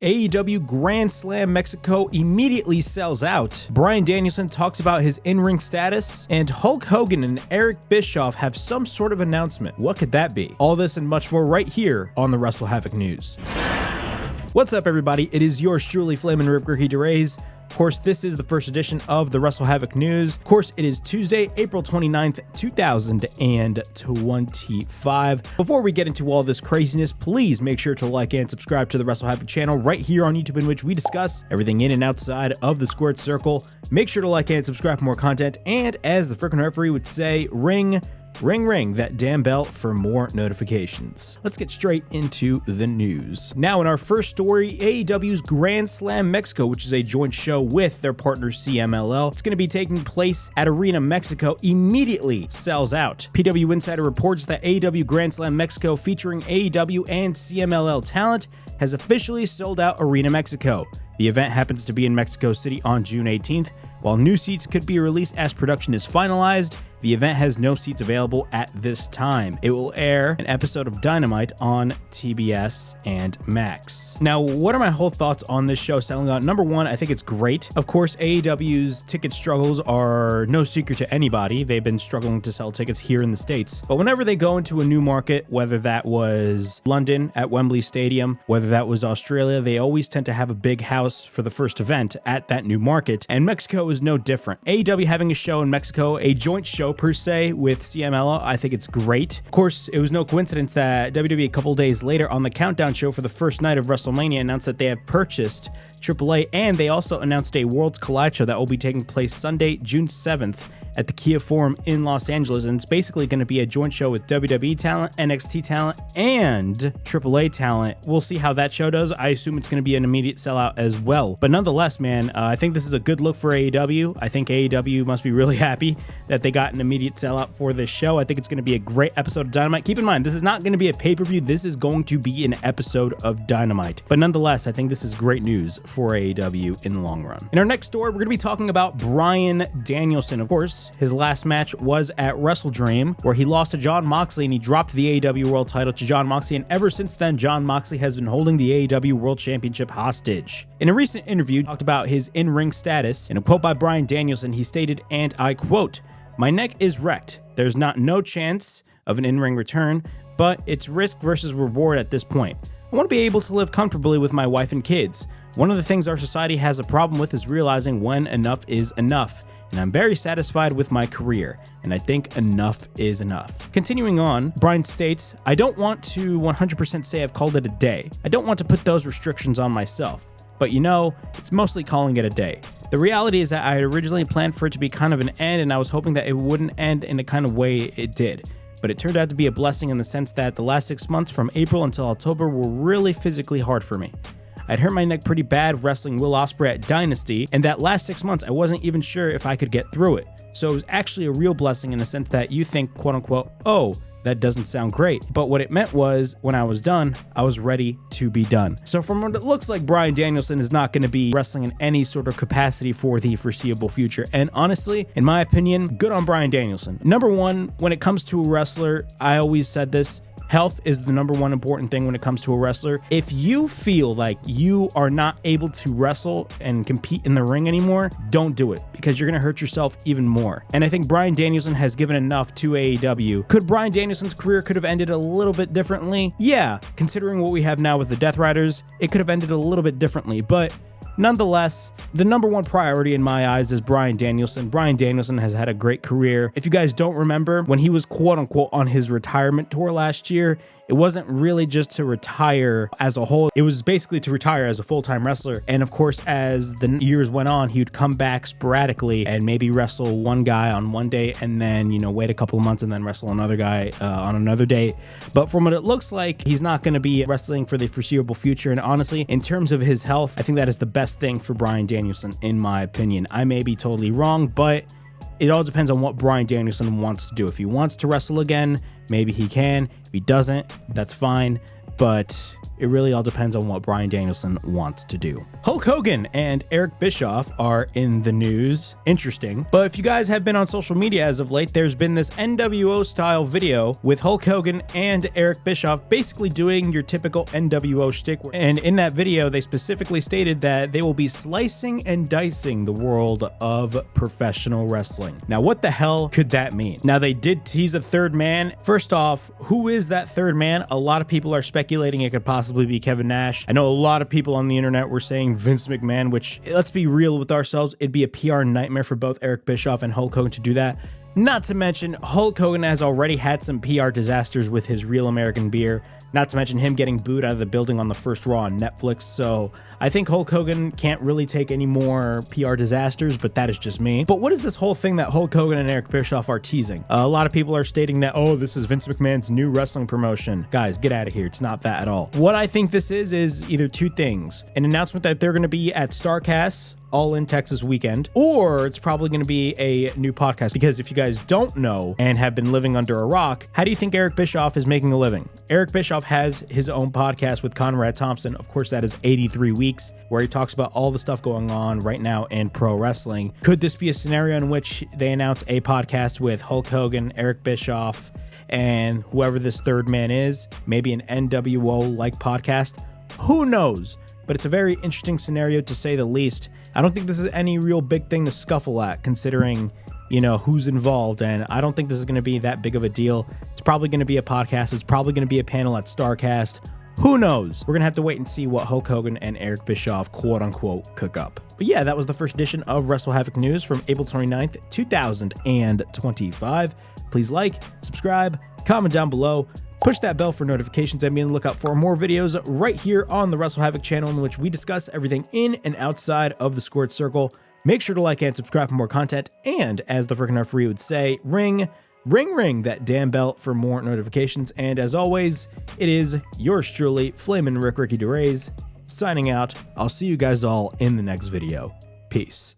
AEW Grand Slam Mexico immediately sells out. Bryan Danielson talks about his in-ring status, and Hulk Hogan and Eric Bischoff have some sort of announcement. What could that be? All this and much more right here on the Wrestle Havoc News. What's up, everybody? It is yours truly, Flamin' Riv Ricky DeRays. Of course, this is the first edition of the Wrestle Havoc News. Of course, it is Tuesday, April 29th, 2025. Before we get into all this craziness, please make sure to like and subscribe to the Wrestle Havoc channel right here on YouTube, in which we discuss everything in and outside of the squared circle. Make sure to like and subscribe for more content, and as the frickin' referee would say, ring that damn bell for more notifications. Let's get straight into the news. Now, in our first story, AEW's Grand Slam Mexico, which is a joint show with their partner CMLL, it's going to be taking place at Arena Mexico, immediately sells out. PW Insider reports that AEW Grand Slam Mexico, featuring AEW and CMLL talent, has officially sold out Arena Mexico. The event happens to be in Mexico City on June 18th. While new seats could be released as production is finalized, the event has no seats available at this time. It will air an episode of Dynamite on TBS and Max. Now, what are my whole thoughts on this show selling out? Number one, I think it's great. Of course, AEW's ticket struggles are no secret to anybody. They've been struggling to sell tickets here in the States. But whenever they go into a new market, whether that was London at Wembley Stadium, whether that was Australia, they always tend to have a big house for the first event at that new market. And Mexico is no different. AEW having a show in Mexico, a joint show per se with CMLL, I think it's great. Of course, it was no coincidence that WWE a couple days later on the Countdown show for the first night of WrestleMania announced that they have purchased AAA, and they also announced a Worlds Collide show that will be taking place Sunday, June 7th at the Kia Forum in Los Angeles, and it's basically going to be a joint show with WWE talent, NXT talent, and AAA talent. We'll see how that show does. I assume it's going to be an immediate sellout as well. But nonetheless, man, I think this is a good look for AEW. I think AEW must be really happy that they got an immediate sellout for this show. I think it's going to be a great episode of Dynamite. Keep in mind, this is not going to be a pay-per-view. This is going to be an episode of Dynamite. But nonetheless, I think this is great news for AEW in the long run. In our next story, we're going to be talking about Bryan Danielson. Of course, his last match was at WrestleDream, where he lost to Jon Moxley, and he dropped the AEW World title to Jon Moxley, and ever since then, Jon Moxley has been holding the AEW World Championship hostage. In a recent interview, he talked about his in-ring status. In a quote by Bryan Danielson, he stated, and I quote, "My neck is wrecked. There's no chance of an in-ring return, but it's risk versus reward at this point. I want to be able to live comfortably with my wife and kids. One of the things our society has a problem with is realizing when enough is enough. And I'm very satisfied with my career, and I think enough is enough." Continuing on, Bryan states, "I don't want to 100% say I've called it a day. I don't want to put those restrictions on myself. But you know, it's mostly calling it a day. The reality is that I had originally planned for it to be kind of an end, and I was hoping that it wouldn't end in the kind of way it did. But it turned out to be a blessing in the sense that the last 6 months from April until October were really physically hard for me. I'd hurt my neck pretty bad wrestling Will Ospreay at Dynasty, and that last 6 months I wasn't even sure if I could get through it. So it was actually a real blessing in the sense that you think, quote unquote, oh, that doesn't sound great. But what it meant was, when I was done, I was ready to be done." So from what it looks like, Bryan Danielson is not going to be wrestling in any sort of capacity for the foreseeable future. And honestly, in my opinion, good on Bryan Danielson. Number one, when it comes to a wrestler, I always said this, health is the number one important thing when it comes to a wrestler. If you feel like you are not able to wrestle and compete in the ring anymore, don't do it, because you're going to hurt yourself even more. And I think Bryan Danielson has given enough to AEW. Could Bryan Danielson's career could have ended a little bit differently? Yeah, considering what we have now with the Death Riders, it could have ended a little bit differently, but nonetheless, the number one priority in my eyes is Bryan Danielson. Bryan Danielson has had a great career. If you guys don't remember, when he was quote unquote on his retirement tour last year, it wasn't really just to retire as a whole. It was basically to retire as a full-time wrestler. And of course, as the years went on, he would come back sporadically and maybe wrestle one guy on one day and then, you know, wait a couple of months and then wrestle another guy on another day. But from what it looks like, he's not going to be wrestling for the foreseeable future. And honestly, in terms of his health, I think that is the best thing for Bryan Danielson, in my opinion. I may be totally wrong, but it all depends on what Bryan Danielson wants to do. If he wants to wrestle again, maybe he can. If he doesn't, that's fine. But It really all depends on what Bryan Danielson wants to do. Hulk Hogan and Eric Bischoff are in the news. Interesting. But if you guys have been on social media as of late, there's been this NWO style video with Hulk Hogan and Eric Bischoff basically doing your typical NWO shtick. And in that video, they specifically stated that they will be slicing and dicing the world of professional wrestling. Now, what the hell could that mean? Now, they did tease a third man. First off, who is that third man? A lot of people are speculating it could possibly be Kevin Nash. I know a lot of people on the internet were saying Vince McMahon, which, let's be real with ourselves, it'd be a PR nightmare for both Eric Bischoff and Hulk Hogan to do that. Not to mention, Hulk Hogan has already had some PR disasters with his Real American Beer, not to mention him getting booed out of the building on the first Raw on Netflix. So I think Hulk Hogan can't really take any more PR disasters, but that is just me. But what is this whole thing that Hulk Hogan and Eric Bischoff are teasing? A lot of people are stating that, oh, this is Vince McMahon's new wrestling promotion. Guys, get out of here. It's not that at all. What I think this is either two things: an announcement that they're going to be at StarCast All in Texas weekend, or it's probably going to be a new podcast. Because if you guys don't know and have been living under a rock, how do you think Eric Bischoff is making a living? Eric Bischoff has his own podcast with Conrad Thompson. Of course, that is 83 Weeks, where he talks about all the stuff going on right now in pro wrestling. Could this be a scenario in which they announce a podcast with Hulk Hogan, Eric Bischoff, and whoever this third man is? Maybe an NWO-like podcast? Who knows? But it's a very interesting scenario, to say the least. I don't think this is any real big thing to scuffle at, considering, you know, who's involved, and I don't think this is going to be that big of a deal. It's probably going to be a podcast. It's probably going to be a panel at StarCast. Who knows? We're going to have to wait and see what Hulk Hogan and Eric Bischoff, quote unquote, cook up. But yeah, that was the first edition of Wrestle Havoc News from April 29th, 2025. Please like, subscribe, comment down below. Push that bell for notifications and be on the lookout for more videos right here on the Wrestle Havoc channel, in which we discuss everything in and outside of the Squared Circle. Make sure to like and subscribe for more content, and as the frickin' referee would say, ring that damn bell for more notifications. And as always, it is yours truly, Flamin' Ricky DeRays, signing out. I'll see you guys all in the next video. Peace.